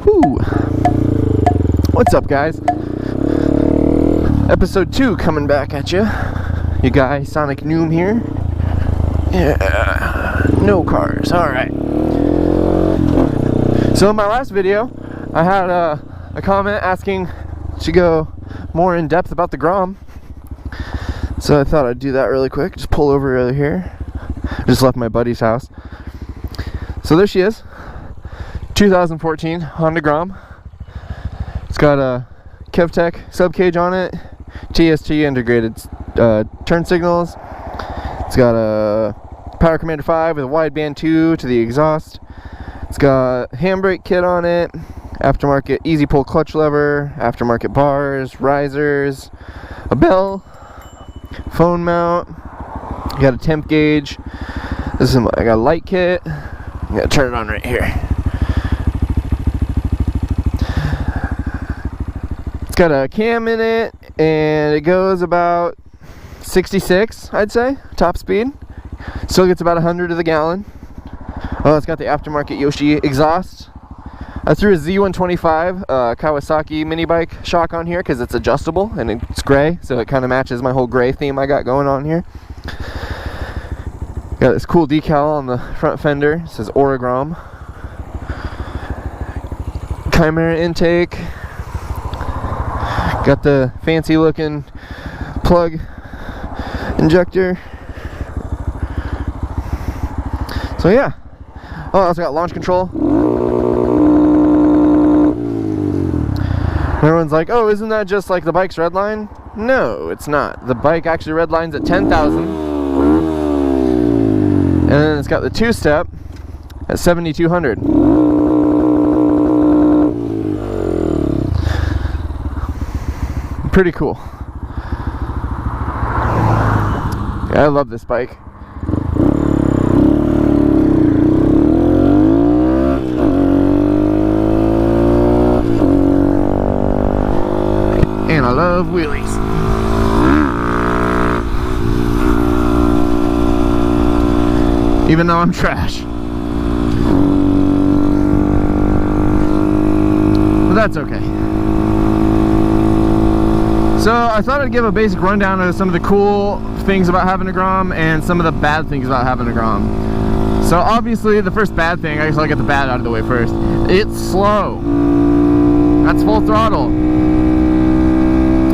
Woo! What's up, guys? Episode 2 coming back at you. You guy, Sonic Noom here. Yeah, no cars. Alright. So in my last video, I had a comment asking to go more in depth about the Grom. So I thought I'd do that really quick. Just pull over really here. Just left my buddy's house. So there she is. 2014 Honda Grom. It's got a KevTech subcage on it, TST integrated turn signals. It's got a Power Commander 5 with a wideband 2 to the exhaust. It's got a handbrake kit on it, aftermarket easy pull clutch lever, aftermarket bars, risers, a bell, phone mount. You got a temp gauge. I got a light kit. I'm gonna turn it on right here. It's got a cam in it, and it goes about 66, I'd say, top speed. Still gets about 100 to the gallon. Oh, it's got the aftermarket Yoshi exhaust. I threw a Z125 Kawasaki mini bike shock on here because it's adjustable and it's gray, so it kind of matches my whole gray theme I got going on here. Got this cool decal on the front fender. It says Grom. Chimera intake. Got the fancy looking plug injector. So yeah. Oh, I also got launch control. Everyone's like, oh, isn't that just like the bike's redline? No, it's not. The bike actually redlines at 10,000. And then it's got the two-step at 7,200. Pretty cool. Yeah, I love this bike. And I love wheelies. Even though I'm trash. But that's okay. So I thought I'd give a basic rundown of some of the cool things about having a Grom and some of the bad things about having a Grom. So obviously the first bad thing, I guess I'll get the bad out of the way first. It's slow. That's full throttle.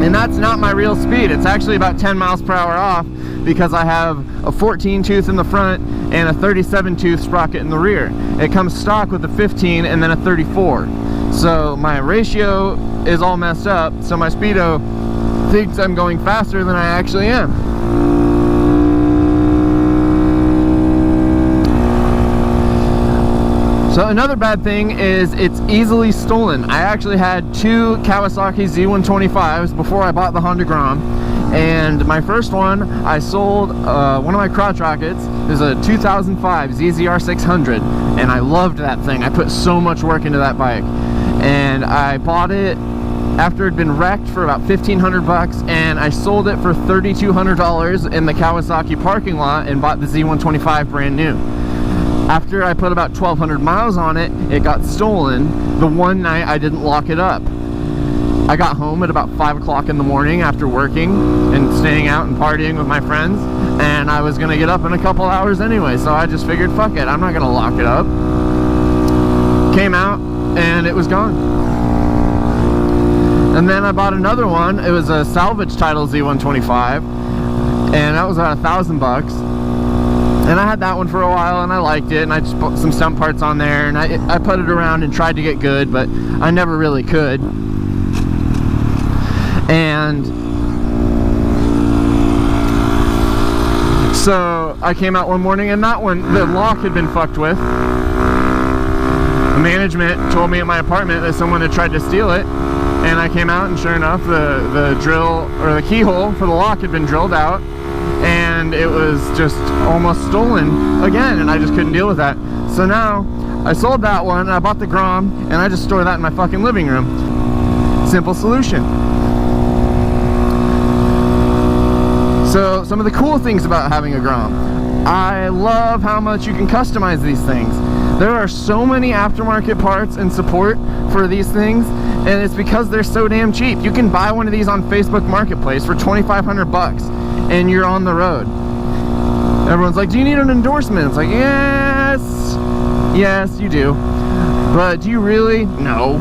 And that's not my real speed. It's actually about 10 miles per hour off because I have a 14 tooth in the front and a 37 tooth sprocket in the rear. It comes stock with a 15 and then a 34. So my ratio is all messed up, so my speedo thinks I'm going faster than I actually am. So another bad thing is it's easily stolen. I actually had two Kawasaki Z125s before I bought the Honda Grom, and my first one I sold one of my crotch rockets. It was a 2005 ZZR 600, and I loved that thing. I put so much work into that bike, and I bought it after it had been wrecked for about 1,500 bucks, and I sold it for $3,200 in the Kawasaki parking lot and bought the Z125 brand new. After I put about 1,200 miles on it, it got stolen the one night I didn't lock it up. I got home at about 5 o'clock in the morning after working and staying out and partying with my friends, and I was gonna get up in a couple hours anyway, so I just figured, fuck it, I'm not gonna lock it up. Came out and it was gone. And then I bought another one. It was a salvage title Z125, and that was about 1,000 bucks. And I had that one for a while, and I liked it, and I just put some stump parts on there, and I put it around and tried to get good, but I never really could. And so I came out one morning, and that one, the lock had been fucked with. The management told me at my apartment that someone had tried to steal it. And I came out, and sure enough, the drill, or the keyhole for the lock had been drilled out, and it was just almost stolen again, and I just couldn't deal with that. So now, I sold that one, and I bought the Grom, and I just store that in my fucking living room. Simple solution. So, some of the cool things about having a Grom. I love how much you can customize these things. There are so many aftermarket parts and support for these things, and it's because they're so damn cheap. You can buy one of these on Facebook Marketplace for 2,500 bucks, and you're on the road. Everyone's like, do you need an endorsement? It's like, yes, you do. But do you really? No.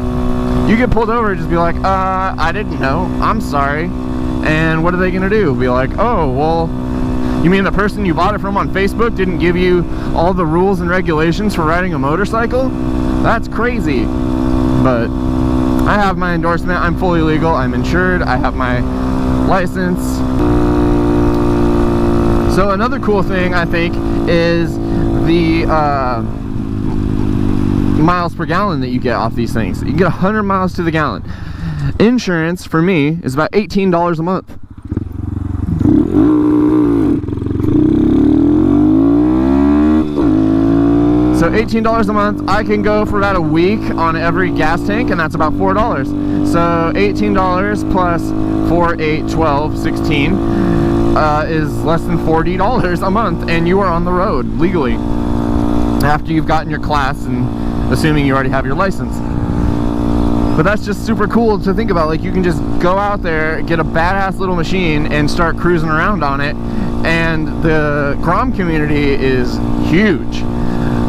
You get pulled over and just be like, I didn't know. I'm sorry. And what are they gonna do? Be like, oh, well, you mean the person you bought it from on Facebook didn't give you all the rules and regulations for riding a motorcycle? That's crazy. But I have my endorsement. I'm fully legal. I'm insured. I have my license. So another cool thing, I think, is the miles per gallon that you get off these things. You get 100 miles to the gallon. Insurance for me is about $18 a month. So $18 a month, I can go for about a week on every gas tank, and that's about $4. So $18 plus 4, 8, 12, 16 is less than $40 a month, and you are on the road legally after you've gotten your class, and assuming you already have your license. But that's just super cool to think about. Like, you can just go out there, get a badass little machine, and start cruising around on it. And the grom community is huge.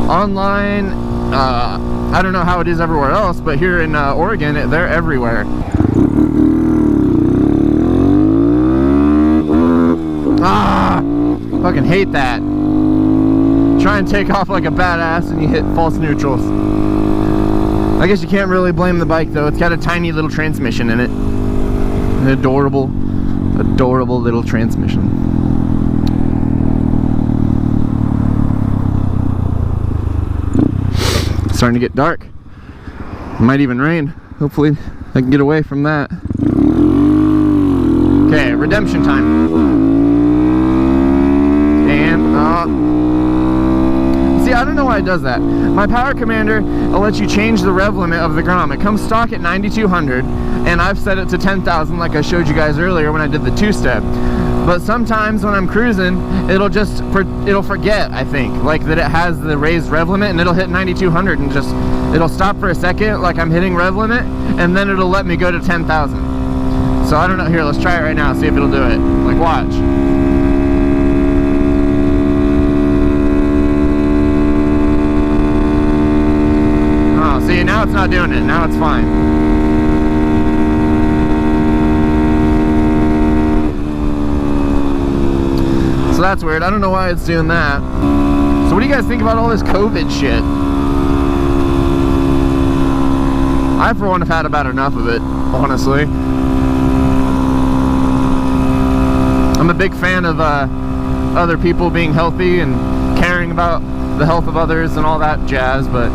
Online, I don't know how it is everywhere else, but here in Oregon, they're everywhere. Fucking hate that. Try and take off like a badass and you hit false neutrals. I guess you can't really blame the bike though. It's got a tiny little transmission in it. An adorable little transmission. It's starting to get dark. It might even rain. Hopefully I can get away from that. Okay, redemption time. See, I don't know why it does that. My Power Commander will let you change the rev limit of the Grom. It comes stock at 9,200, and I've set it to 10,000 like I showed you guys earlier when I did the two-step. But sometimes when I'm cruising, it'll forget, I think, like that it has the raised rev limit, and it'll hit 9,200 and just, it'll stop for a second like I'm hitting rev limit, and then it'll let me go to 10,000. So I don't know. Here, let's try it right now, see if it'll do it. Like, watch. See, now it's not doing it. Now it's fine. So that's weird. I don't know why it's doing that. So what do you guys think about all this COVID shit? I, for one, have had about enough of it, honestly. I'm a big fan of other people being healthy and caring about the health of others and all that jazz, but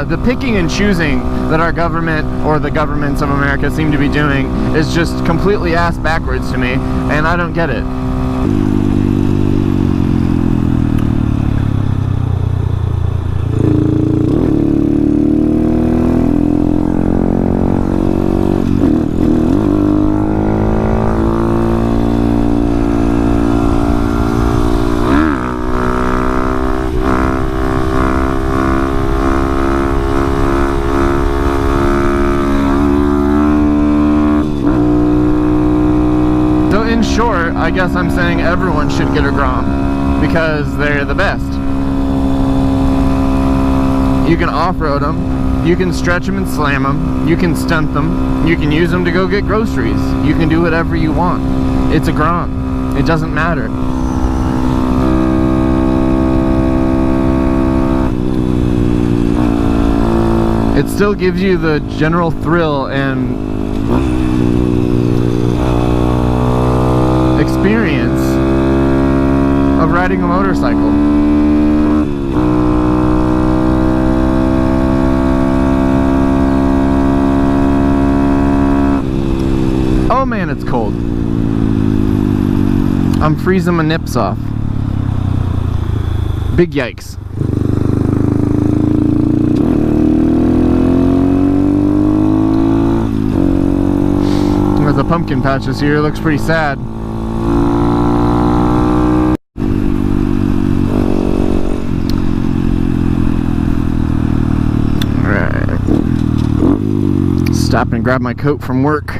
the picking and choosing that our government or the governments of America seem to be doing is just completely ass backwards to me, and I don't get it. Short, I guess I'm saying everyone should get a Grom because they're the best. You can off-road them, you can stretch them and slam them, you can stunt them, you can use them to go get groceries, you can do whatever you want. It's a Grom. It doesn't matter. It still gives you the general thrill and experience of riding a motorcycle. Oh man, it's cold. I'm freezing my nips off. Big yikes. There's a pumpkin patch this year. It looks pretty sad. Stop and grab my coat from work.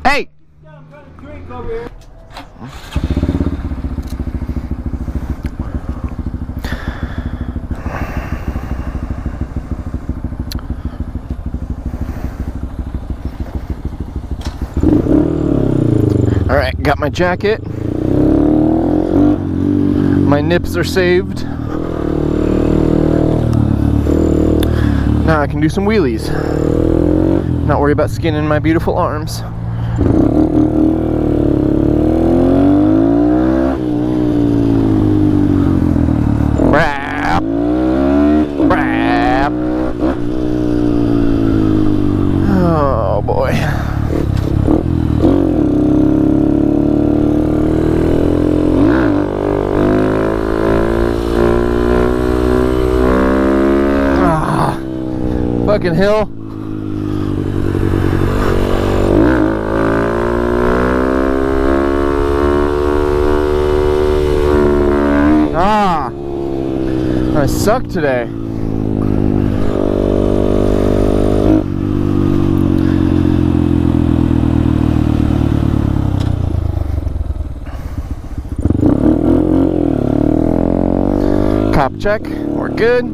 Hey! I'm trying to drink over here. Alright, got my jacket. My nips are saved. Now I can do some wheelies. Not worry about skinning my beautiful arms. Brap. Brap. Oh boy. Fucking hill. I suck today. Cop check, we're good.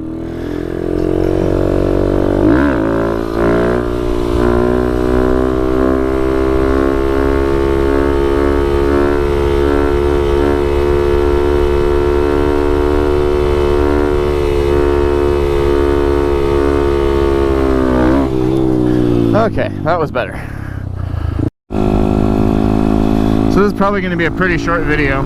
Okay, that was better. So this is probably going to be a pretty short video.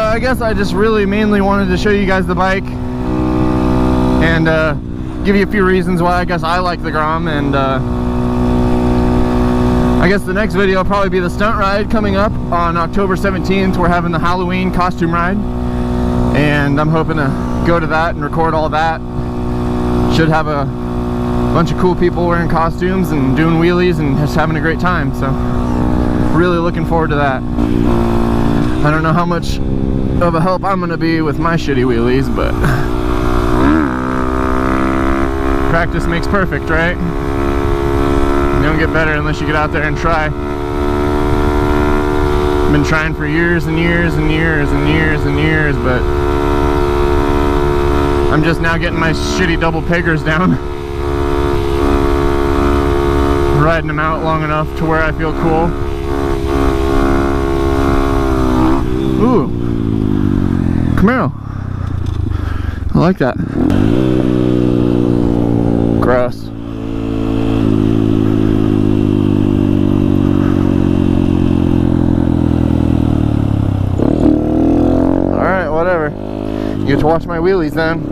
I guess I just really mainly wanted to show you guys the bike and give you a few reasons why I guess I like the Grom, and I guess the next video will probably be the stunt ride coming up on October 17th. We're having the Halloween costume ride, and I'm hoping to go to that and record all that. Should have a bunch of cool people wearing costumes and doing wheelies and just having a great time, so really looking forward to that. I don't know how much of a help I'm gonna be with my shitty wheelies, but practice makes perfect, right? You don't get better unless you get out there and try. I've been trying for years and years and years and years and years, but I'm just now getting my shitty double peggers down, riding them out long enough to where I feel cool. Ooh, Camaro. I like that. Gross. Alright, whatever. You get to watch my wheelies then.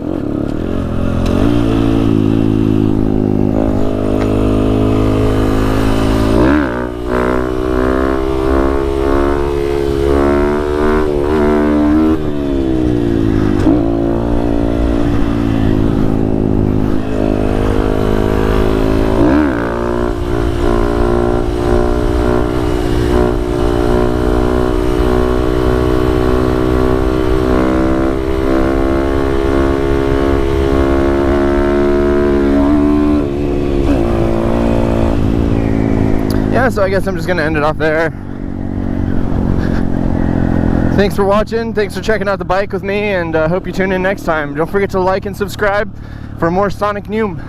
Yeah, so I guess I'm just gonna end it off there. Thanks for watching, thanks for checking out the bike with me, and hope you tune in next time. Don't forget to like and subscribe for more Sonic Noom.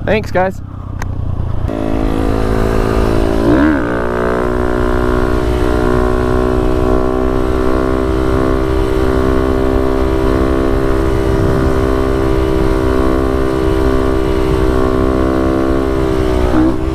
Thanks, guys.